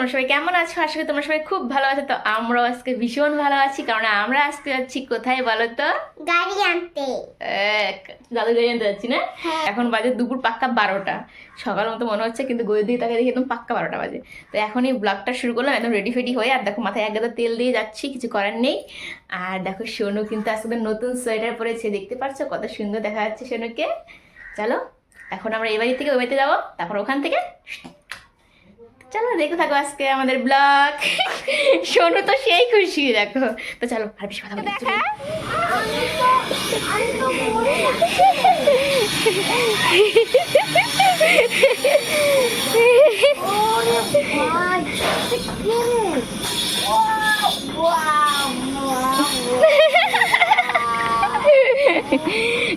তোমরা সবাই কেমন আছো? আশা করি তোমরা সবাই খুব ভালো আছো। তো আমরাও আজকে ভীষণ ভালো আছি, কারণ আমরা আজকে যাচ্ছি কোথায় বলো তো? গাড়ি আনতে। দাদু গাড়ি আনতে যাচ্ছি না? এখন বাজে দুপুর পাক্কা 12টা। সকাল মতো মনে হচ্ছে, কিন্তু গড়ির দিকে তাকে দেখি একদম পাক্কা 12টা বাজে। তো এখন এই ব্লগটা শুরু করলাম একদম রেডি ফেডি হয়ে। আর দেখো মাথায় এক গাদা তেল দিয়ে যাচ্ছি, কিছু করার নেই। আর দেখো সোনু কিন্তু আজকে নতুন সোয়েটার পরেছে, দেখতে পাচ্ছ কত সুন্দর দেখা যাচ্ছে সোনুকে। চলো এখন আমরা এই বাড়ি থেকে ওই বাড়িতে যাবো, তারপর ওখান থেকে চলো দেখতে থাকো আজকে আমাদের ব্লগ। শোনো তো সেই খুশি দেখো। তো চলো আর বেশি কথা বলতে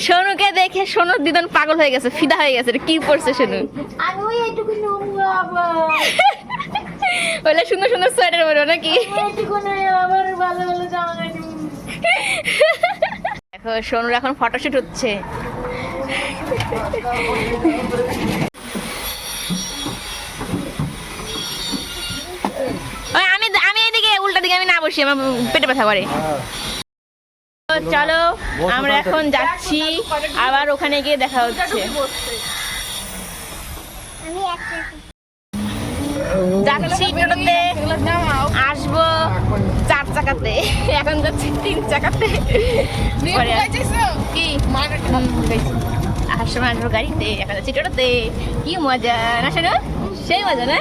সোনুকে দেখে সোনুর দিদন পাগল হয়ে গেছে, ফিদা হয়ে গেছে। কি পড়ছে সোনু? ওইলা সুন্দর সুন্দর সোয়েটার পরো নাকি? দেখো সোনুর এখন ফটোশুট হচ্ছে। আমি আমি এইদিকে উল্টা দিকে আমি না বসি, আমার পেটে ব্যথা করে। চলো আমরা এখন যাচ্ছি, আবার ওখানে গিয়ে দেখা হচ্ছে। যাচ্ছি টোটোতে, আসবো 4 চাকাতে, এখন যাচ্ছি 3 চাকাতে। কি আসার সময় আসবো গাড়িতে, এখন যাচ্ছি টোটোতে। কি মজা না শোনো? সেই মজা না?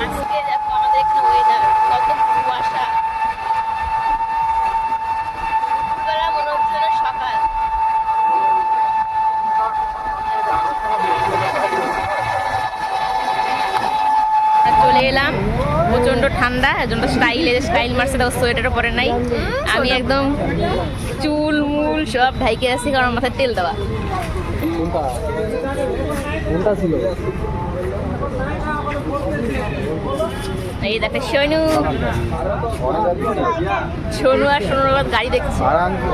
আজকে দেখো আমাদের এখানে ওয়েদার কত কুয়াশা। মনে হচ্ছে না সকাল। চলে এলাম, প্রচন্ড ঠান্ডা, এজন্য স্টাইল মারছে, দেখো সোয়েটারও পরে নাই। আমি একদম চুল মুল সব ঢাইকে আছি, কারণ মাথায় তেল দেওয়া। এই দেখো সোনু আর সোনুর বাবা গাড়ি দেখছি।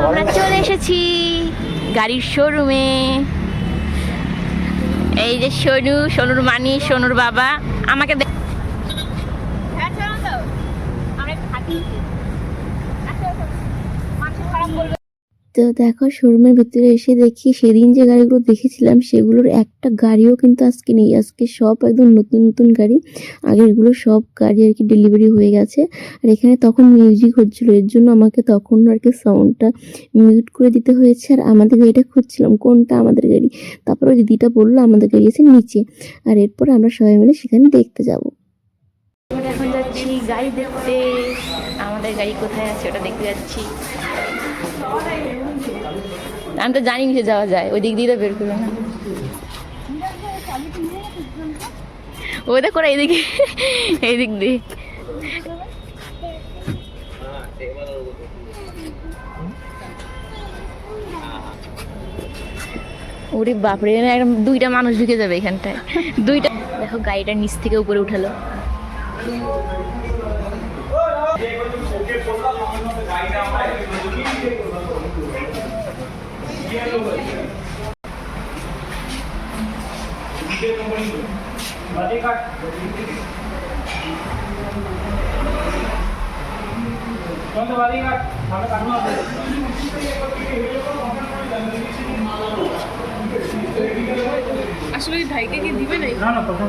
আমরা চলে এসেছি গাড়ির শোরুমে। এই যে সোনুর মানি, সোনুর বাবা আমাকে তো দেখো শোরুমের ভিতরে এসে দেখি সেদিন যে গাড়িগুলো দেখেছিলাম সেগুলোর একটা গাড়িও কিন্তু আজকে নেই। আজকে সব একদম নতুন নতুন গাড়ি, আগেরগুলো সব গাড়ি আর কি ডেলিভারি হয়ে গেছে। আর এখানে তখন মিউজিক হচ্ছিল, এর জন্য আমাকে তখন আর কি সাউন্ডটা মিউট করে দিতে হয়েছে। আর আমাদের গাড়িটা খুঁজছিলাম কোনটা আমাদের গাড়ি, তারপরে দিদিটা বললো আমাদের গাড়ি আছে নিচে, আর এরপর আমরা সবাই মিলে সেখানে দেখতে যাবো। এখন যাচ্ছি গাড়ি দেখতে, আমাদের গাড়ি কোথায় আছে ওটা দেখতে যাচ্ছি। আমি তো জানি নিচে যাওয়া যায়, ওই দিক দিয়ে তো বের করবো না। ওই দেখো এইদিকে, এই দিক দিয়ে। ওরে বাপরে, একদম 2টা মানুষ ঢুকে যাবে এখানটায়, 2টা। দেখো গাড়িটার নিচ থেকে উপরে উঠালো। আসলে ভাইকে কি দিবে না? না তখন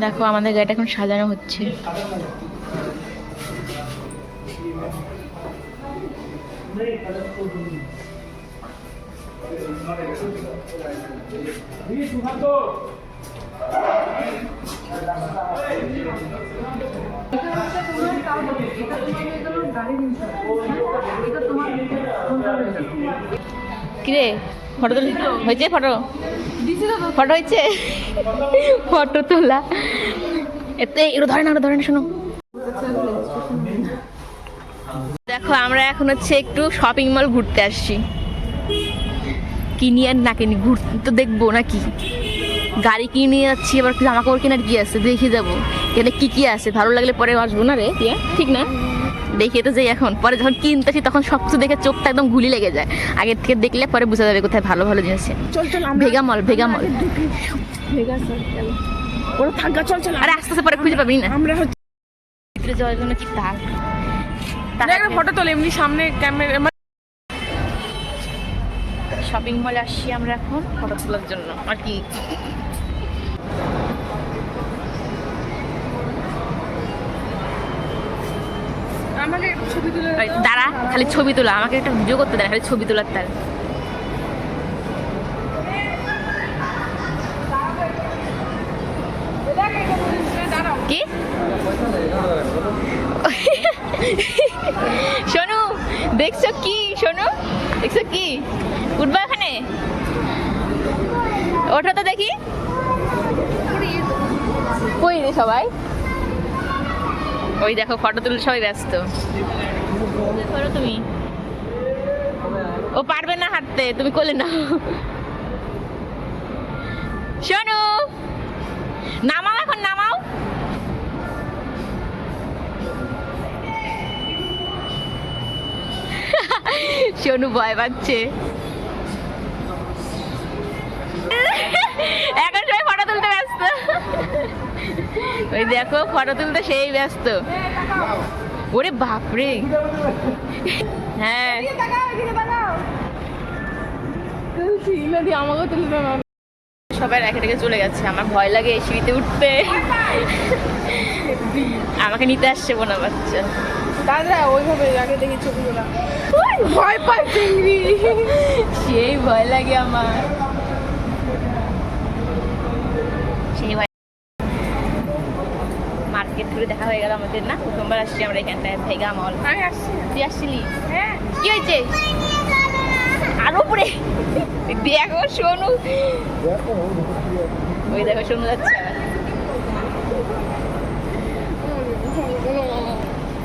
দেখো আমাদের গাড়িটা এখন সাজানো হচ্ছে। কিরে ফটো হয়েছে? ফটো হয়েছে, ফটো তোলা। এতে এগুলো ধরে না শোনো। দেখো আমরা এখন হচ্ছে একটু শপিং মল ঘুরতে আসছি। কিনি আর না কিনি, ঘুরতে তো দেখবো নাকি। গাড়ি কিনে যাচ্ছি, আবার জামা কাপড় কেনার কি আছে দেখে যাবো এখানে কি কি আছে, ভালো লাগলে পরে আসবো না রে, ঠিক না? দেখে তো যাই এখন, পরে যখন কিনতেছি তখন সব কিছু দেখে চোখটা একদম গুলি লেগে যায়। আগের থেকে দেখলে পরে বোঝা যাবে কোথায় ভালো ভালো জিনিস আছে। চল চল ভেগা মল, ভেগা মল। ওরা থাকা, চল চল। আরে আস্তে আস্তে পরে খুঁজে পাবি না। আমরা হচ্ছে ভিতরে যাওয়ার জন্য কি তাল একটা ফটো তোলে এমনি সামনে ক্যামেরা। শপিং মলে আসছি আমরা এখন ফটো তোলার জন্য আর কি। আমাকে ছবি তুলে দাঁড়া, খালি ছবি তোলা, আমাকে একটা ভিডিও করতে দেয়, খালি ছবি তোলার তার। কি শোনু, দেখছো কি? শোনু, দেখছো কি? উঠবা এখানে? ওঠো তো দেখি। কই রে সবাই? ওই দেখো ফটো তুলতে সবাই ব্যস্ত। করো তুমি, ও পারবে না হাঁটতে, তুমি কোলে নাও। শোনু নামাও, এখন নামাও। শোনু ভয় পাচ্ছে। এখন সবাই ফটো তুলতে ব্যস্ত। ওই দেখো ফটো তুলতে সেই ব্যস্ত। ওরে বাপরে, হ্যাঁ আমাকে তুলে দেবো। সবাই রেখে রেখে চলে গেছে, আমার ভয় লাগে এই সিঁড়িতে উঠতে। আমাকে নিতে আসছে বোনা বাচ্চা। দাদা ওইভাবে আগে দেখি ছবিগুলো, ভয় পাই চিংড়ি, সেই ভয় লাগে আমার, সেই ভয়। মার্কেট ঘুরে দেখা হয়ে গেল আমাদের, না প্রথমবার আসছি আমরা এখানটায়, ভেগা মল। আমি আসছি। তুই আসছিলি? হ্যাঁ। কি হয়েছে? আরো উপরে দেখো সোনু, ওই দেখো সোনু যাচ্ছে আবার।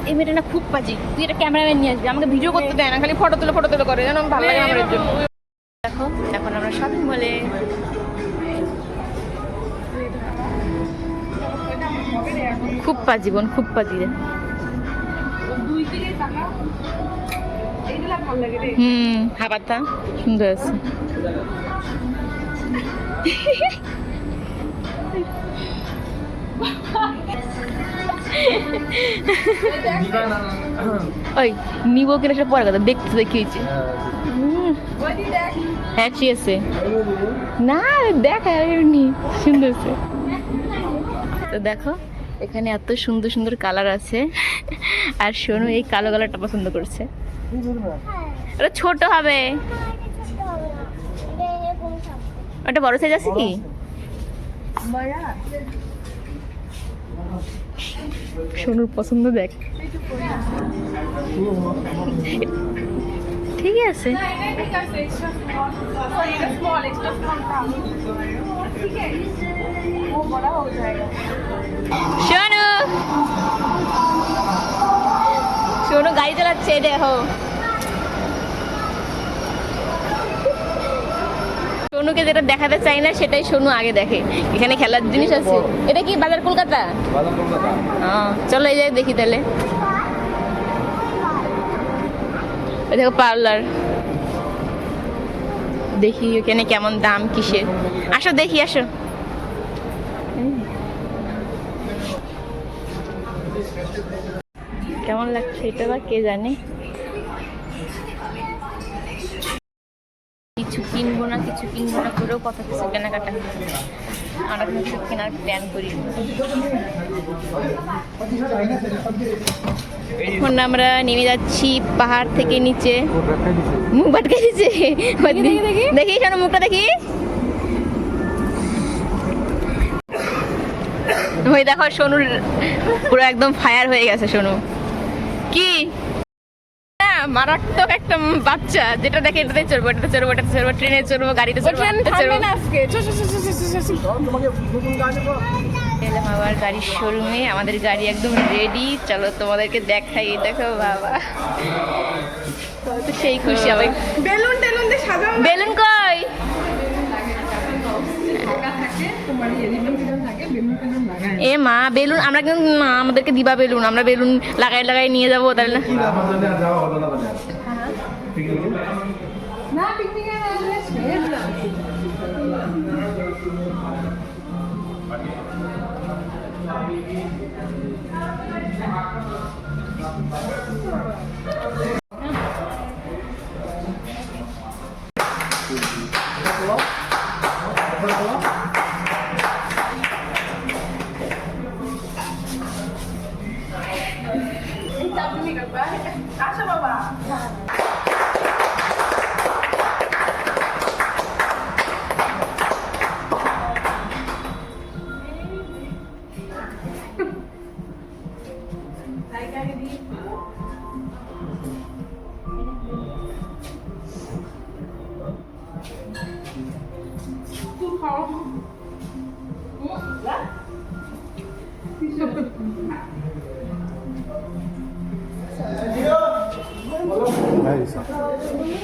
এই মেয়েটা না খুব বাজি, তুই একটা ক্যামেরাম্যান নিয়ে আসবি, আমাকে ভিডিও করতে দেয় না, খালি ফটো তুলে করে, যেন ভালো লাগে আমার জন্য। দেখো এখন আমরা শপিং মলে। খুব পাজি বোন, খুব পাজি রে। দুই দিকে টাকা এইগুলা ভালো লাগে রে। হাবাতা সুন্দর আছে। ওই নিবো কিনা সেটা পরে কথা, দেখতে দেখি হয়েছে। হ্যাঁ ঠিক আছে, না দেখা এমনি সুন্দর আছে। তো দেখো এখানে এত সুন্দর সুন্দর কালার আছে, আর শোনো এই কালো কালারটা পছন্দ করছে। ওটা ছোট হবে, ওটা বড় সাইজ আছে কি? সোনুর পছন্দ দেখ, ঠিক আছে। সোনু, সোনু গাড়ি চালাচ্ছে, দেখো সোনুকে যেটা দেখাতে চাই না সেটাই সোনু আগে দেখে। এখানে খেলার জিনিস আছে। এটা কি বাজার কলকাতা? চলো এই জায়গায় দেখি তাহলে। দেখো পার্লার, দেখি ওখানে কেমন দাম কিসের। আসো দেখি, আসো। কেমন লাগছে এটা বা কে জানে। কিছু কিনবো না করেও কথা কিছু কেনাকাটা, আমরা কিছু কেনার প্ল্যান করি। এখন আমরা নেমে যাচ্ছি পাহাড় থেকে নিচে। মুখ বাটকে দিচ্ছে, দেখি শোনো মুখটা দেখি। ওই দেখো সোনুর পুরো একদম ফায়ার হয়ে গেছে। সোনু কি মারাত্মক একটা বাচ্চা, যেটা দেখে এটাতে চড়বো, ট্রেনে চড়বো, গাড়িতে চড়বো। এলাম আবার গাড়ির শোরুমে, আমাদের গাড়ি একদম রেডি। চলো তোমাদেরকে দেখাই। দেখো বাবা, তো সেই খুশি। আবার বেলুন কই? বাড়ি এলিমেন্ট টেলিমেন্ট থাকে, বেলুন টেলুন লাগায়। এ মা বেলুন আমরা কিন্তু না, আমাদেরকে দিবা বেলুন, আমরা বেলুন লাগাই লাগাই নিয়ে যাবো তাহলে না। না পিকনিকে না আসলে স্মেল না। আসো বাবা।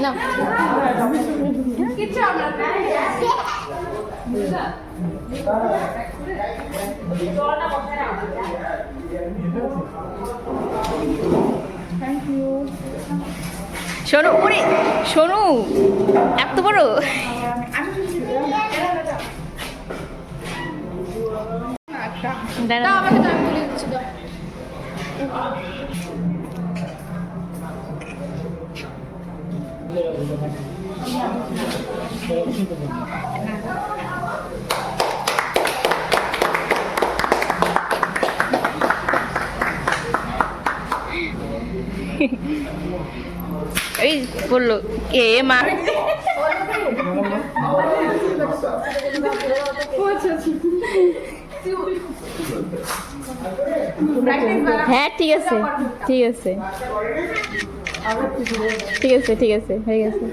না কিছু আমরা শোনো ওরে শোনো এত বড় দাঁড়া। আমাকে দাম তুলে দিচ্ছি দাও। এই বললো কে মা হ্যাঁ ঠিক আছে ঠিক আছে ঠিক আছে ঠিক আছে হয়ে গেছে।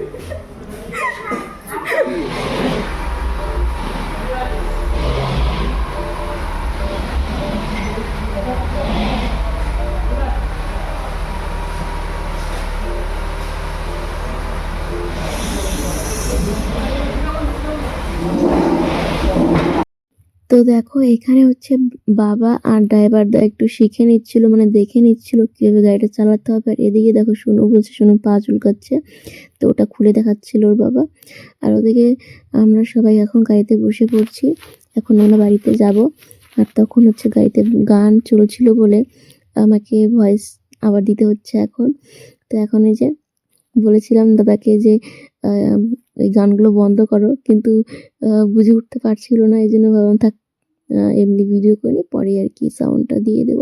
তো দেখো এখানে হচ্ছে বাবা আর ড্রাইভারদা একটু শিখে নিচ্ছিল, মানে দেখে নিচ্ছিল কিভাবে গাড়িটা চালাতে হবে। আর এদিকে দেখো সোনু বলছে, সোনু পা চুলকাচ্ছে, তো ওটা খুলে দেখাচ্ছিল ওর বাবা। আর ওদিকে আমরা সবাই এখন গাড়িতে বসে পড়ছি, এখন আমরা বাড়িতে যাব। আর তখন হচ্ছে গাড়িতে গান চলছিল বলে আমাকে ভয়েস আবার দিতে হচ্ছে এখন। তো এখন এই যে বলেছিলাম দাদাকে যে এই গানগুলো বন্ধ করো, কিন্তু বুঝে উঠতে পারছিল না, এই জন্য ভাবলাম থাক এমনি ভিডিও করে পরে আর কি সাউন্ডটা দিয়ে দেব।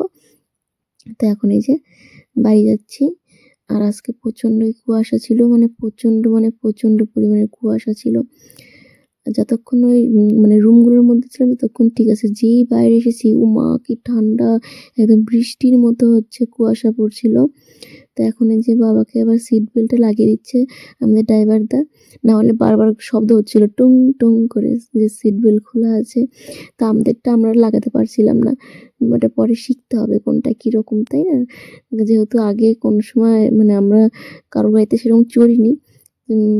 তো এখন এই যে বাড়ি যাচ্ছি। আর আজকে প্রচণ্ডই কুয়াশা ছিল, মানে প্রচণ্ড পরিমাণে কুয়াশা ছিল। যতক্ষণ ওই মানে রুমগুলোর মধ্যে ছিলাম ততক্ষণ ঠিক আছে, যেই বাইরে এসেছি ও মা কি ঠান্ডা, একদম বৃষ্টির মতো হচ্ছে কুয়াশা পড়ছিল। তো এখন এই যে বাবাকে আবার সিট বেল্টটা লাগিয়ে দিচ্ছে আমাদের ড্রাইভারদা, না হলে বারবার শব্দ হচ্ছিল টুং টুং করে যে সিট বেল্ট খোলা আছে। তা আমাদেরটা আমরা লাগাতে পারছিলাম না, ওটা পরে শিখতে হবে কোনটা কীরকম, তাই না? যেহেতু আগে কোনো সময় মানে আমরা কারো গাড়িতে সেরকম চড়িনি,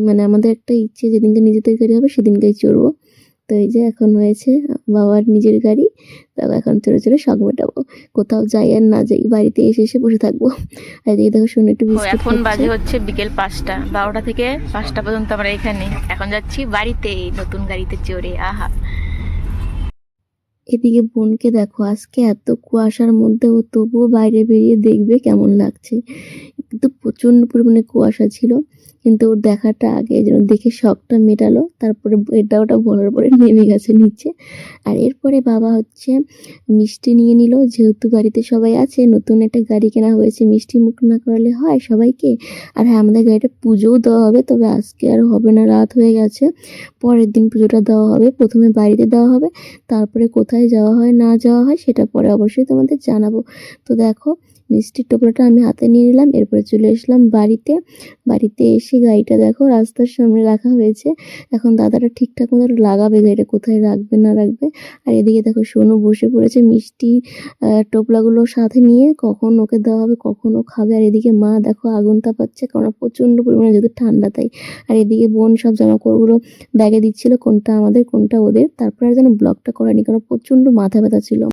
মানে আমাদের একটা ইচ্ছে যেদিনকে নিজেদের গাড়ি হবে সেদিনকেই চড়বো। তো এই যে এখন হয়েছে বাবার নিজের গাড়ি, তারপর এখন চড়ে চড়ে শখ মেটাবো, কোথাও যাই আর না যাই বাড়িতে এসে এসে বসে থাকবো। আর এদিকে দেখো শোনো একটু বিস্কুট এখন বাজে খাচ্ছে। হচ্ছে বিকেল 5টা, 12টা থেকে 5টা পর্যন্ত আমরা এখানে। এখন যাচ্ছি বাড়িতে নতুন গাড়িতে চড়ে। আহা এদিকে বোনকে দেখো আজকে এত কুয়াশার মধ্যে ও তবুও বাইরে বেরিয়ে দেখবে কেমন লাগছে, কিন্তু প্রচণ্ড পরিমাণে কুয়াশা ছিল, কিন্তু ওর দেখাটা আগে যেন দেখে শখটা মেটালো, তারপরে এটা ওটা বলার পরে নেমে গেছে নিচে। আর এরপরে বাবা হচ্ছে মিষ্টি নিয়ে নিল, যেহেতু বাড়িতে সবাই আছে, নতুন একটা গাড়ি কেনা হয়েছে, মিষ্টি মুখ না করালে হয় সবাইকে। আর হ্যাঁ আমাদের গাড়িটা পুজোও দেওয়া হবে, তবে আজকে আর হবে না, রাত হয়ে গেছে, পরের দিন পুজোটা দেওয়া হবে। প্রথমে বাড়িতে দেওয়া হবে, তারপরে কোথায় যাওয়া হয় না যাওয়া হয় সেটা পরে অবশ্যই তোমাদের জানাবো। তো দেখো মিষ্টির টোপলাটা আমি হাতে নিয়ে নিলাম, এরপরে চলে আসলাম বাড়িতে। বাড়িতে এসে গাড়িটা দেখো রাস্তার সামনে রাখা হয়েছে। এখন দাদাটা ঠিকঠাক মতো লাগাবে গাড়িটা, কোথায় রাখবে না রাখবে। আর এদিকে দেখো সোনু বসে পড়েছে মিষ্টি টোপলাগুলো সাথে নিয়ে, কখন ওকে দেওয়া হবে কখন ও খাবে। আর এদিকে মা দেখো আগুন তাপাচ্ছে, কারণ প্রচণ্ড পরিমাণে যেহেতু ঠান্ডা তাই। আর এদিকে বোন সব জামাকাপড়গুলো ব্যাগে দিচ্ছিল, কোনটা আমাদের কোনটা ওদের। তারপর আর যেন ব্লগটা করেনি, কারণ প্রচণ্ড মাথা ব্যথা ছিল।